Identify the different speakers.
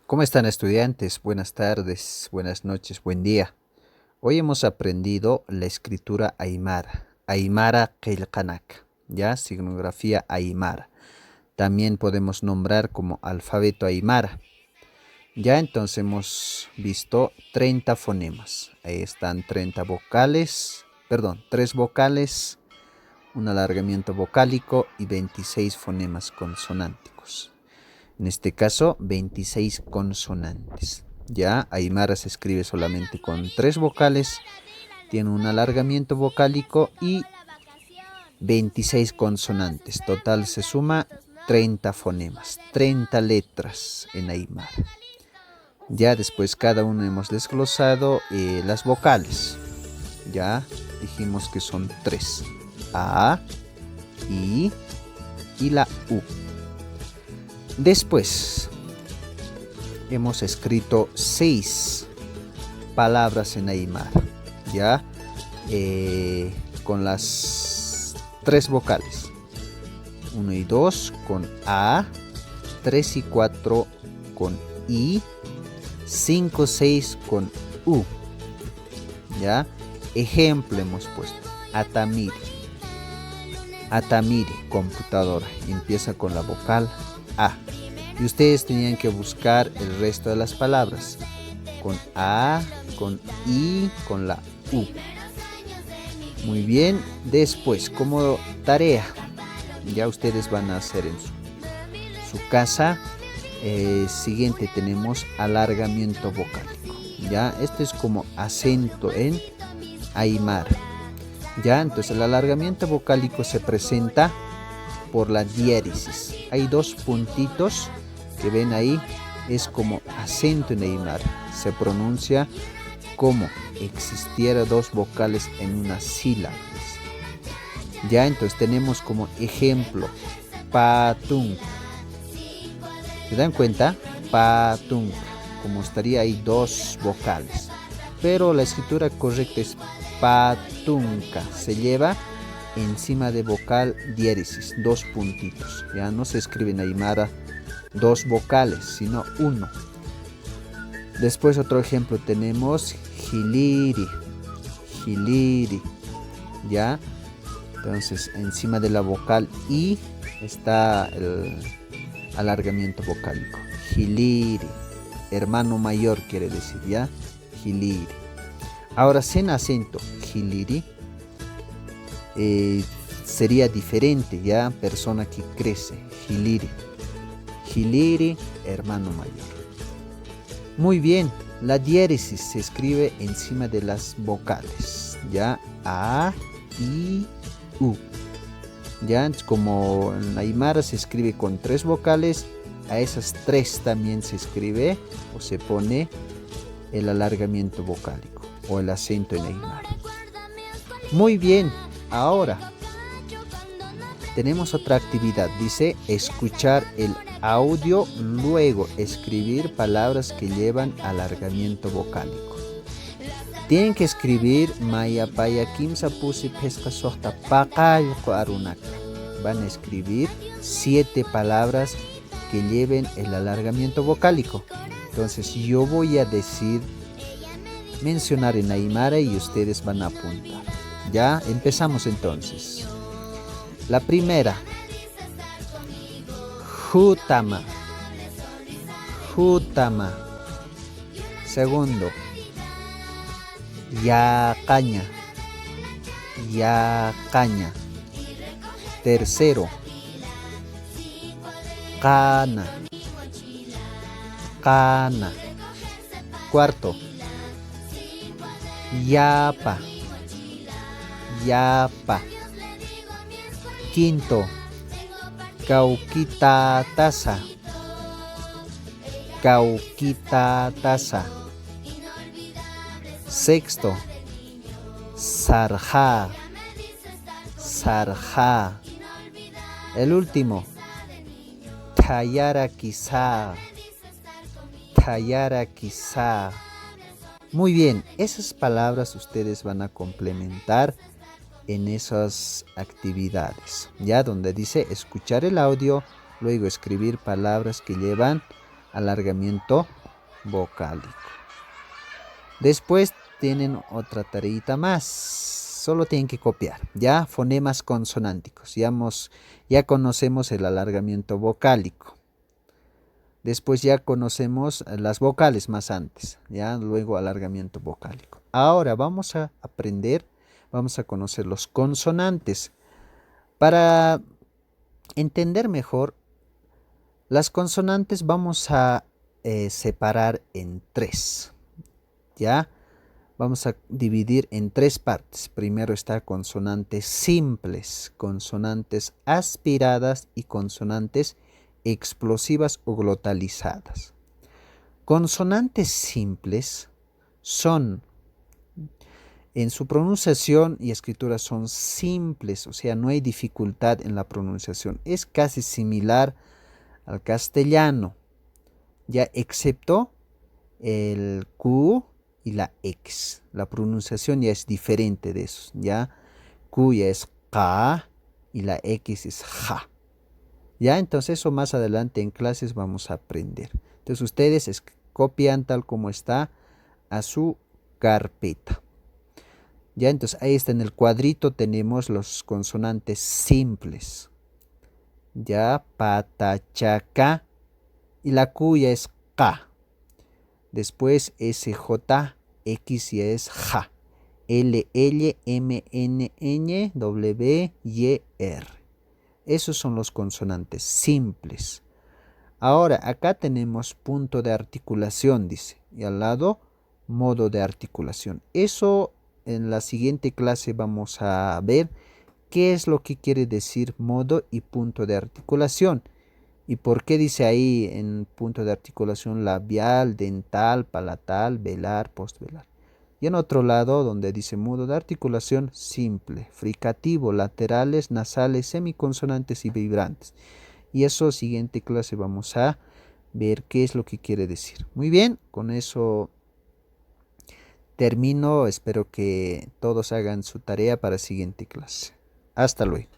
Speaker 1: ¿Cómo están estudiantes? Buenas tardes, buenas noches, buen día. Hoy hemos aprendido la escritura Aymara, Aymara Qilqanak, ya, signografía Aymara. También podemos nombrar como alfabeto Aymara. Ya entonces hemos visto 30 fonemas. Ahí están 30 vocales, perdón, 3 vocales, un alargamiento vocálico y 26 fonemas consonánticos. En este caso, 26 consonantes. Ya, Aymara se escribe solamente con 3 vocales, tiene un alargamiento vocálico y 26 consonantes. Total se suma 30 fonemas, 30 letras en Aymara. Ya después cada uno hemos desglosado las vocales. Ya dijimos que son 3. A, I y la U. Después hemos escrito 6 palabras en Aymara, ya, con las 3 vocales. 1 y 2 con A, 3 y 4 con I, 5, 6 con U. Ya, ejemplo hemos puesto, Atamiri. Atamiri, computadora, empieza con la vocal A. Y ustedes tenían que buscar el resto de las palabras con A, con I, con la U. Muy bien, después como tarea, ya ustedes van a hacer en su casa. Siguiente tenemos alargamiento vocálico. Ya, esto es como acento en Aymara. Ya, entonces el alargamiento vocálico se presenta por la diéresis. Hay 2 puntitos que ven ahí, es como acento en Aymara. Se pronuncia como existiera 2 vocales en una sílaba. Ya, entonces tenemos como ejemplo patung. ¿Se dan cuenta? Patung, como estaría ahí 2 vocales. Pero la escritura correcta es patunca. Se lleva encima de vocal diéresis, 2 puntitos. Ya no se escribe en Aymara 2 vocales, sino 1. Después otro ejemplo tenemos hiliri, hiliri. Ya, entonces encima de la vocal I está el alargamiento vocálico. Hiliri, hermano mayor quiere decir, ya, hiliri. Ahora sin acento, hiliri, sería diferente, ya, persona que crece, hiliri. Hiliri, hermano mayor. Muy bien, la diéresis se escribe encima de las vocales, ya, A, I, U. Ya, como en Aymara se escribe con 3 vocales, a esas 3 también se escribe o se pone el alargamiento vocálico o el acento en Aymara. Muy bien, ahora tenemos otra actividad, dice escuchar el audio, luego escribir palabras que llevan alargamiento vocálico. Tienen que escribir Maya Paya Kimsa Pusi Pesca Sohta Paqayqo Arunaka. Van a escribir 7 palabras que lleven el alargamiento vocálico. Entonces yo voy a decir, mencionar en Aymara y ustedes van a apuntar. Ya, empezamos entonces. La primera, Jutama, Jutama. Segundo, Yacaña, Yacaña. Tercero, Cana, Cana. Cuarto, Yapa, Yapa. Quinto, Cauquitatasa, Cauquitatasa. Sexto, Sarja, Sarja. El último, Tayara quizá, Tayara quizá. Muy bien, esas palabras ustedes van a complementar en esas actividades, ya donde dice escuchar el audio, luego escribir palabras que llevan alargamiento vocálico. Después tienen otra tareita más. Solo tienen que copiar, ¿ya? Fonemas consonánticos. Ya conocemos el alargamiento vocálico. Después ya conocemos las vocales más antes, ya luego alargamiento vocálico. Ahora vamos a conocer los consonantes. Para entender mejor, las consonantes vamos a separar en tres, ¿ya? Vamos a dividir en tres partes. Primero está consonantes simples, consonantes aspiradas y consonantes explosivas o glotalizadas. Consonantes simples son, en su pronunciación y escritura son simples, o sea, no hay dificultad en la pronunciación. Es casi similar al castellano, ya excepto el Q y la X. La pronunciación ya es diferente de eso, ya. Q ya es K y la X es Ja. Ya, entonces eso más adelante en clases vamos a aprender. Entonces ustedes copian tal como está a su carpeta. Ya, entonces ahí está en el cuadrito, tenemos los consonantes simples. Ya, patachaca y la Q ya es K. Después SJ, X ya es Ja. L, L, M, N, Ñ, W, Y, R. Esos son los consonantes simples. Ahora, acá tenemos punto de articulación, dice, y al lado modo de articulación. Eso en la siguiente clase vamos a ver qué es lo que quiere decir modo y punto de articulación. Y por qué dice ahí en punto de articulación labial, dental, palatal, velar, postvelar. Y en otro lado, donde dice modo de articulación simple, fricativo, laterales, nasales, semiconsonantes y vibrantes. Y eso, siguiente clase vamos a ver qué es lo que quiere decir. Muy bien, con eso termino. Espero que todos hagan su tarea para siguiente clase. Hasta luego.